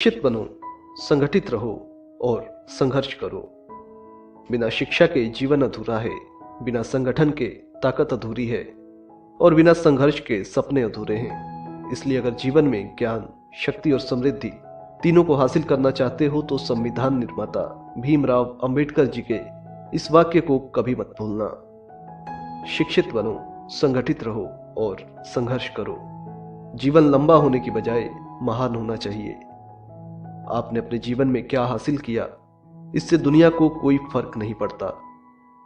शिक्षित बनो, संगठित रहो और संघर्ष करो। बिना शिक्षा के जीवन अधूरा है, बिना संगठन के ताकत अधूरी है और बिना संघर्ष के सपने अधूरे हैं। इसलिए अगर जीवन में ज्ञान, शक्ति और समृद्धि तीनों को हासिल करना चाहते हो तो संविधान निर्माता भीमराव अंबेडकर जी के इस वाक्य को कभी मत भूलना। शिक्षित बनो, संगठित रहो और संघर्ष करो। जीवन लंबा होने की बजाय महान होना चाहिए। आपने अपने जीवन में क्या हासिल किया, इससे दुनिया को कोई फर्क नहीं पड़ता।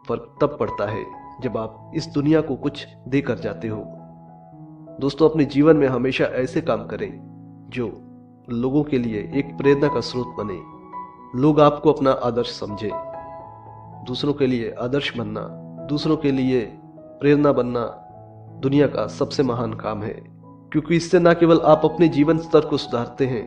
फर्क तब पड़ता है जब आप इस दुनिया को कुछ देकर जाते हो। दोस्तों, अपने जीवन में हमेशा ऐसे काम करें जो लोगों के लिए एक प्रेरणा का स्रोत बने। लोग आपको अपना आदर्श समझे। दूसरों के लिए आदर्श बनना, दूसरों के लिए प्रेरणा बनना दुनिया का सबसे महान काम है, क्योंकि इससे न केवल आप अपने जीवन स्तर को सुधारते हैं,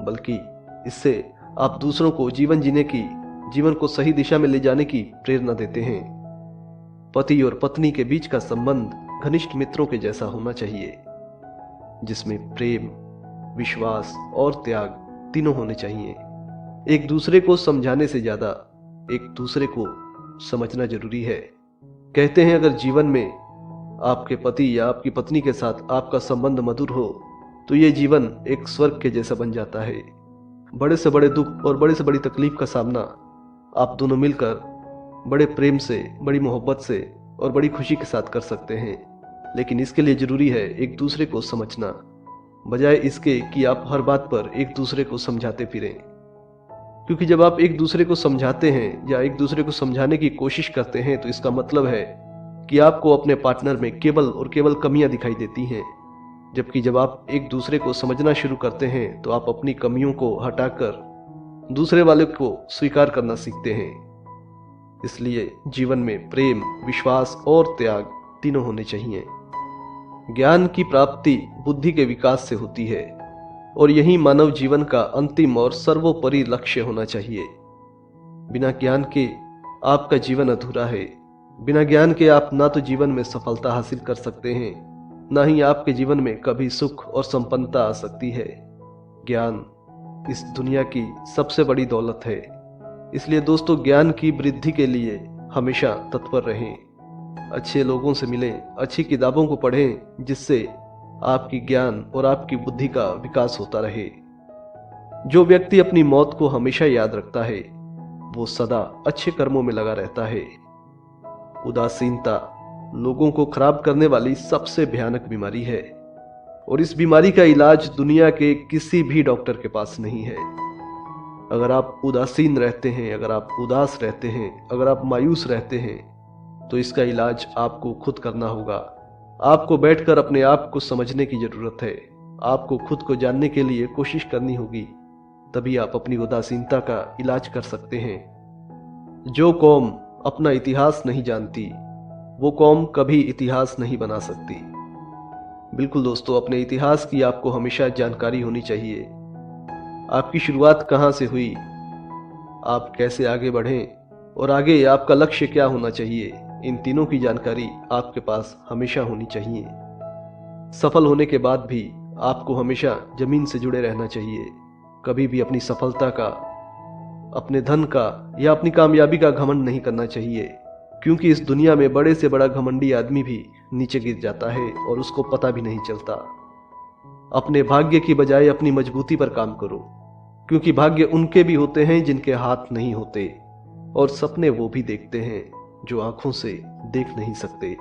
बल्कि इससे आप दूसरों को जीवन को सही दिशा में ले जाने की प्रेरणा देते हैं। पति और पत्नी के बीच का संबंध घनिष्ठ मित्रों के जैसा होना चाहिए, जिसमें प्रेम, विश्वास और त्याग तीनों होने चाहिए। एक दूसरे को समझाने से ज्यादा एक दूसरे को समझना जरूरी है। कहते हैं, अगर जीवन में आपके पति या आपकी पत्नी के साथ आपका संबंध मधुर हो तो ये जीवन एक स्वर्ग के जैसा बन जाता है। बड़े से बड़े दुख और बड़े से बड़ी तकलीफ का सामना आप दोनों मिलकर बड़े प्रेम से, बड़ी मोहब्बत से और बड़ी खुशी के साथ कर सकते हैं। लेकिन इसके लिए जरूरी है एक दूसरे को समझना, बजाय इसके कि आप हर बात पर एक दूसरे को समझाते फिरें। क्योंकि जब आप एक दूसरे को समझाते हैं या एक दूसरे को समझाने की कोशिश करते हैं तो इसका मतलब है कि आपको अपने पार्टनर में केवल और केवल कमियां दिखाई देती हैं। जबकि जब आप एक दूसरे को समझना शुरू करते हैं तो आप अपनी कमियों को हटाकर दूसरे वाले को स्वीकार करना सीखते हैं। इसलिए जीवन में प्रेम, विश्वास और त्याग तीनों होने चाहिए। ज्ञान की प्राप्ति बुद्धि के विकास से होती है और यही मानव जीवन का अंतिम और सर्वोपरि लक्ष्य होना चाहिए। बिना ज्ञान के आपका जीवन अधूरा है। बिना ज्ञान के आप ना तो जीवन में सफलता हासिल कर सकते हैं, ना ही आपके जीवन में कभी सुख और संपन्नता आ सकती है। ज्ञान इस दुनिया की सबसे बड़ी दौलत है। इसलिए दोस्तों, ज्ञान की वृद्धि के लिए हमेशा तत्पर रहें। अच्छे लोगों से मिलें, अच्छी किताबों को पढ़ें, जिससे आपकी ज्ञान और आपकी बुद्धि का विकास होता रहे। जो व्यक्ति अपनी मौत को हमेशा याद रखता है वो सदा अच्छे कर्मों में लगा रहता है। उदासीनता लोगों को खराब करने वाली सबसे भयानक बीमारी है और इस बीमारी का इलाज दुनिया के किसी भी डॉक्टर के पास नहीं है। अगर आप उदासीन रहते हैं, अगर आप उदास रहते हैं, अगर आप मायूस रहते हैं तो इसका इलाज आपको खुद करना होगा। आपको बैठकर अपने आप को समझने की जरूरत है। आपको खुद को जानने के लिए कोशिश करनी होगी, तभी आप अपनी उदासीनता का इलाज कर सकते हैं। जो कौम अपना इतिहास नहीं जानती वो कौम कभी इतिहास नहीं बना सकती। बिल्कुल दोस्तों, अपने इतिहास की आपको हमेशा जानकारी होनी चाहिए। आपकी शुरुआत कहां से हुई, आप कैसे आगे बढ़ें और आगे आपका लक्ष्य क्या होना चाहिए, इन तीनों की जानकारी आपके पास हमेशा होनी चाहिए। सफल होने के बाद भी आपको हमेशा जमीन से जुड़े रहना चाहिए। कभी भी अपनी सफलता का, अपने धन का या अपनी कामयाबी का घमंड नहीं करना चाहिए, क्योंकि इस दुनिया में बड़े से बड़ा घमंडी आदमी भी नीचे गिर जाता है और उसको पता भी नहीं चलता। अपने भाग्य की बजाय अपनी मजबूती पर काम करो, क्योंकि भाग्य उनके भी होते हैं जिनके हाथ नहीं होते, और सपने वो भी देखते हैं जो आंखों से देख नहीं सकते।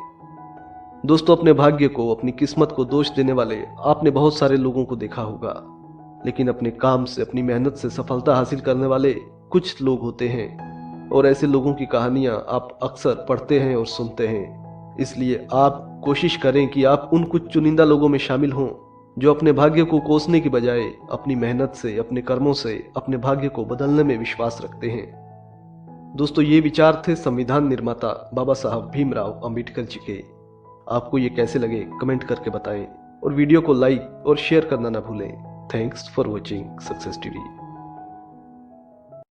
दोस्तों, अपने भाग्य को, अपनी किस्मत को दोष देने वाले आपने बहुत सारे लोगों को देखा होगा, लेकिन अपने काम से, अपनी मेहनत से सफलता हासिल करने वाले कुछ लोग होते हैं, और ऐसे लोगों की कहानियां आप अक्सर पढ़ते हैं और सुनते हैं। इसलिए आप कोशिश करें कि आप उन कुछ चुनिंदा लोगों में शामिल हों जो अपने भाग्य को कोसने की बजाय अपनी मेहनत से, अपने कर्मों से अपने भाग्य को बदलने में विश्वास रखते हैं। दोस्तों, ये विचार थे संविधान निर्माता बाबा साहब भीमराव अंबेडकर जी के। आपको ये कैसे लगे कमेंट करके बताएं और वीडियो को लाइक और शेयर करना ना भूलें। Thanks for watching success TV.